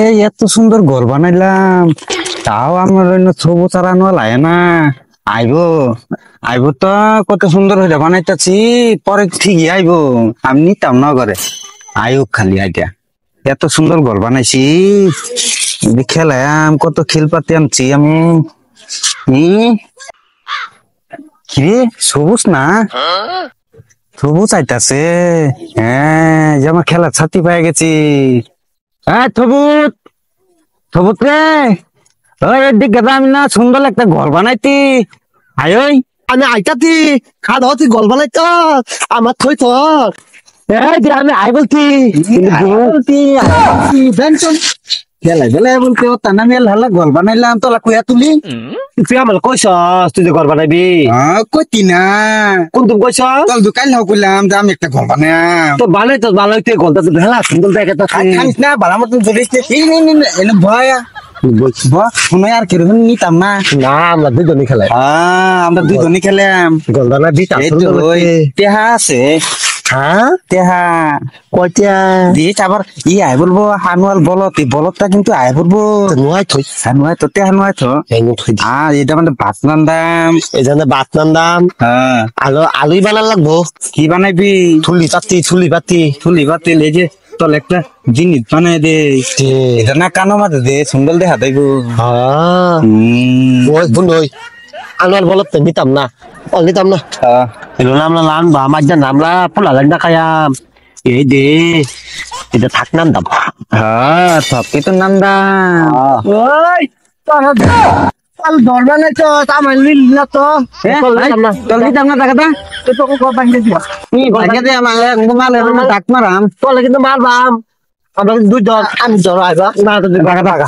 এই এত সুন্দর ঘর বানাইলাম, তাও আমার ছবু চালানো লাগে না। আইবো আইবো তো, কত সুন্দর হইলে বানাইতেছি, পরে ঠিকই আইবো। আমি নিতাম না ঘরে, আয়ুক খালি আইটা। এত সুন্দর ঘর বানাইছি, খেলাম কত খেলপাতি আনছি আমি। কিরে সবুজ না, সবুজ আইতাছে। হ্যাঁ, যে আমার খেলার ছাতি পেয়ে গেছি। হ্যাঁ সবুজ, সবুজ রে, ওই এদিকে আমি না সুন্দর একটা ঘর বানাইতি। আয় ওই আমি আইতাতি খাদ হতি গল বানাইত আমার থই তো আমি আই বলতি খেলাই বেলাই বলতে ও তানা মেল হালা ঘর বানাইলাম, তোলা কুয়া তুলি। তুই আমার কইছস তুই যে ঘর বানাইবি? কইতি না, কোন তুমি কইছ? চল দোকান হাও কইলাম যে আমি একটা ঘর বানাম। তো বানাই তো ভালো হইতে গলটা তো হেলা সুন্দর দেখে তো খানিস না বালা মতন জড়িয়েছে। এনে ভয়া শুনে আর কিরকম নিতাম না। না আমরা দুজনই খেলাই। আমরা দুজনই খেলাম গল বানাই দিতা তেহা আছে। হ্যাঁ তেহা কয়টা দিস আবার ই আয় বলবো হানুয়াল বলত, এই বলতটা কিন্তু আয় বলবো নয় থই হানুয়ায় তো তেহা নয় তো। এটা মানে ভাত রান্দাম, এই জন্য ভাত রান্দাম। হ্যাঁ আলুই বানার লাগবো। কি বানাইবি? থুলি পাতি থুলি বাতি এই যে তোর একটা জিনিস বানাই দে, এটা না কানো মাঝে দে সুন্দর দেখা দেব। আনোয়ার বলত নিতাম না, নিতাম না। এলো নামলা লানবা আমার যা নামলা পোলা লাগ না খায়াম এই দে এটা থাক নাম দাম। হ্যাঁ সব কিছু নাম দাম। ওই তোর ধরবা নাই তো আমার লিল না তো তোর দিতাম না টাকাটা, তো তোকে কত ভাঙে দিবা ভাগ্যে দে আমার মাল ডাক মারাম। তোলে কিন্তু মারবাম আমরা দুই জন আমি জ্বর আইবা না তো টাকা টাকা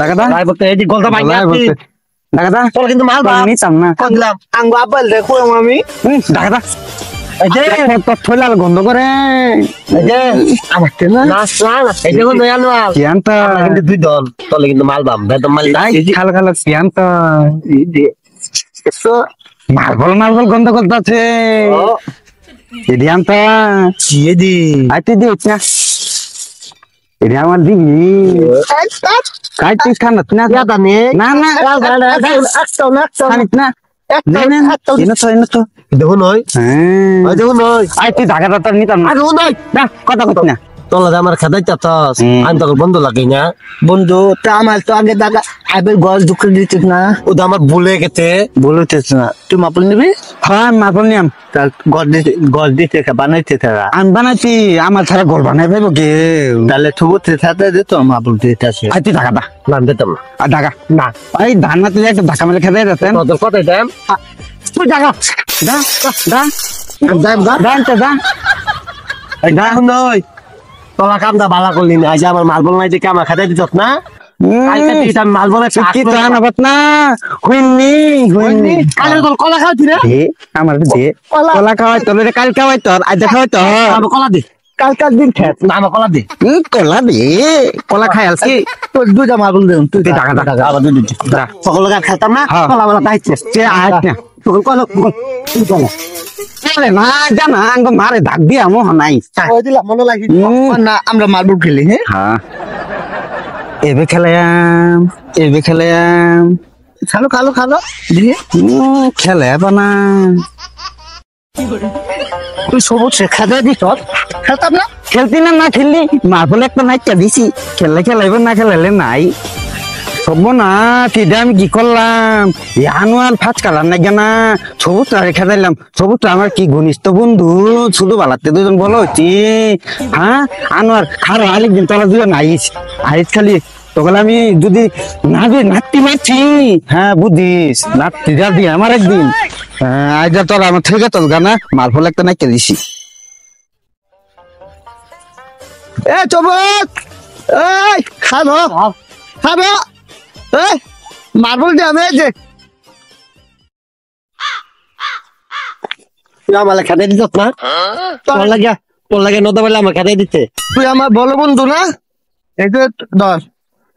টাকাটা আইবা তো এই যে গলটা ভাঙে টাকাটা তোলে কিন্তু মারবাম নিতাম না। কোন দিলাম আঙ্গু আব্বাল দেখো আমি টাকাটা এই যে তোর থইলাল গন্ধ করে এই যে আমার না না এই যে কোন আনোয়ার কিয়ান্তা কিন্তু দুই জন তোলে কিন্তু মারবাম বেদম মাল খাল খাল কিয়ান্তা এই যে তো মার্বল গন্ধ করতেছে। এদি আনতা চিয়ে দি আইতে দি না, এদি আমার দিবি কাইতিস খানাত না না না খানিস না এনে তো দেখো নয় হ্যাঁ দেখো নয় আইতে ঢাকাটা তো নিতাম না। না কথা কইস না, তোলা আমার খাদাই চাতাস আমি তোকে বন্ধু লাগে না বন্ধু তা আমার তো আগে দাদা আইবে গল দুঃখ দিতিস না ওটা আমার ভুলে গেছে বলতেছ না তুই মাপল নিবি? হ্যাঁ মাপল নিয়াম। তার গল দিতে বানাইতে তারা আমি বানাইছি, আমার ছাড়া ঘর বানাই পাইব কে? তাহলে থবুতে সাথে দিত মাপল দিতে আছে আইতে ঢাকাটা নাম দিতাম না আর ঢাকা না এই ধান মাতে একটা ঢাকা মেলে খেতে যেতেন। তোর কত দাম তুই ঢাকা দা দা দাম দাম নয় তোলা কামটা বালা করলি না আজ আমার মালবল নাই দেখে আমার খাতে দিত না মালবল কি তো আনাবাত না হইনি কলা খাওয়াছি রে আমার দে কলা খাওয়াই তোর কাল খাওয়াই তোর আজ খাওয়াই তোর কলা দে কালকার দিন খেত না আমার কলা দে কলা দে কলা খাই আলছি তোর দুইটা মালবল দে তুই টাকা আবার দুই সকল খেতাম না কলা বলা খাইছে আজ না তোর কলা কলা না জানা আঙ্গ মারে ডাক দিয়া মো নাই দিলাম মনে লাগি না আমরা মার্বল খেলি হ্যাঁ এবে খেলাম খালো দিয়ে খেলে বানা তুই সবুজ খেতে দিত খেলতাম না খেলতি না খেললি মার্বল একটা নাইটা দিছি খেলাইব না খেলাইলে নাই সব না তিদে আমি কি করলাম আনোয়ার ফাঁস কালার নাই না সবুজটা রেখে দিলাম। সবুজটা আমার কি ঘনিষ্ঠ বন্ধু, শুধু বালাতে দুজন বলো হচ্ছি। হ্যাঁ আনোয়ার খারো আরেকদিন তোরা দুজন আইস খালি তখন আমি যদি নাতি মারছি। হ্যাঁ বুঝিস নাতি যাবি আমার একদিন। আজ তোরা আমার থেকে তোর গানা মারফল একটা নাইকে দিছি। এ চবক এই খাবো মার্বল দিয়ে আমি যে আমার খেতে দিত না তোর লাগে নদবালি আমার খেতে দিতে তুই আমার বলো বন্ধু না এই যে ধর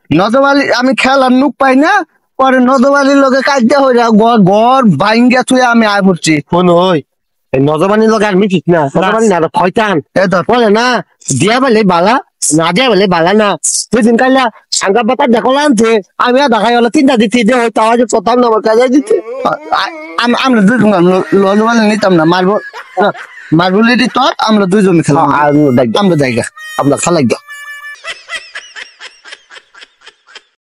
নদবালি আমি খেলার নুক পাই না পরে নদবালির লোকে কাজটা হয়ে যা ঘর ভাঙ্গা তুই আমি আয় পড়ছি কোন ওই নজবানির লোক আর মিঠিস না নজবানি না ফয়তান এ ধর বলে না দিয়া বলে বালা না দিয়ে বলে বালা না তুই দিন কাইলা সাঙ্গা পাতা দেখো আনছে আমি আর দেখাই হলো তিনটা দিচ্ছি যে হয়তো আওয়াজ প্রথম নম্বর কাজে দিচ্ছে আমরা দুজন নদীবালি নিতাম না মার্বল মার্বল তোর আমরা দুজন খেলাম আমরা জায়গা আমরা খেলাই